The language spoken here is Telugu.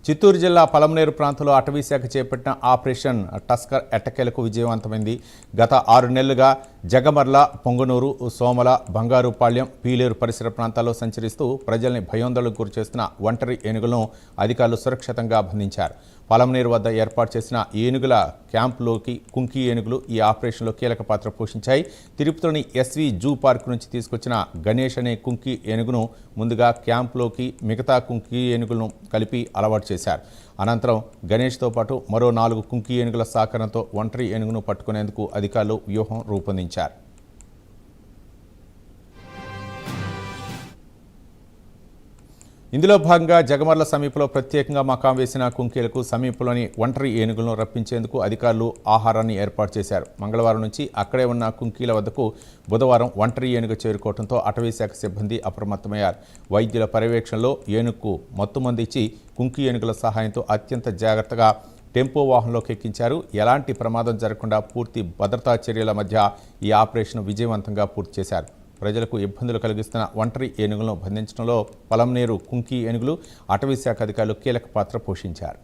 చిత్తూరు జిల్లా పలమనేరు ప్రాంతంలో అటవీశాఖ చేపట్టిన ఆపరేషన్ టస్కర్ ఎట్టకేలకు విజయవంతమైంది. గత 6 నెలలుగా జగమర్ల, పొంగనూరు, సోమల, బంగారుపాళ్యం, పీలేరు పరిసర ప్రాంతాల్లో సంచరిస్తూ ప్రజల్ని భయోందోళనకు గురిచేస్తున్న ఒంటరి ఏనుగులను అధికారులు సురక్షితంగా బంధించారు. పలమనేరు వద్ద ఏర్పాటు చేసిన ఏనుగుల క్యాంపులోకి కుంకి ఏనుగులు ఈ ఆపరేషన్లో కీలక పాత్ర పోషించాయి. తిరుపతిలోని ఎస్వి జూ పార్క్ నుంచి తీసుకొచ్చిన గణేష్ అనే కుంకి ఏనుగును ముందుగా క్యాంపులోకి మిగతా కుంకి ఏనుగులను కలిపి అలవాటు చేశారు. అనంతరం గణేష్తో పాటు మరో 4 కుంకి ఏనుగుల సహకారంతో ఒంటరి ఏనుగును పట్టుకునేందుకు అధికారులు వ్యూహం రూపొందించారు. ఇందులో భాగంగా జగమర్ల సమీపంలో ప్రత్యేకంగా మకాం వేసిన కుంకీలకు సమీపంలోని ఒంటరి ఏనుగులను రప్పించేందుకు అధికారులు ఆహారాన్ని ఏర్పాటు చేశారు. మంగళవారం నుంచి అక్కడే ఉన్న కుంకీల వద్దకు బుధవారం ఒంటరి ఏనుగు చేరుకోవడంతో అటవీశాఖ సిబ్బంది అప్రమత్తమయ్యారు. వైద్యుల పర్యవేక్షణలో ఏనుగుకు మత్తుమందు ఇచ్చి కుంకి ఏనుగుల సహాయంతో అత్యంత జాగ్రత్తగా టెంపో వాహనంలోకి ఎక్కించారు. ఎలాంటి ప్రమాదం జరగకుండా పూర్తి భద్రతా చర్యల మధ్య ఈ ఆపరేషన్ విజయవంతంగా పూర్తి చేశారు. ప్రజలకు ఇబ్బందులు కలిగిస్తున్న ఒంటరి ఏనుగులను బంధించడంలో పలమనేరు కుంకి ఏనుగులు అటవీశాఖ అధికారులు కీలక పాత్ర పోషించారు.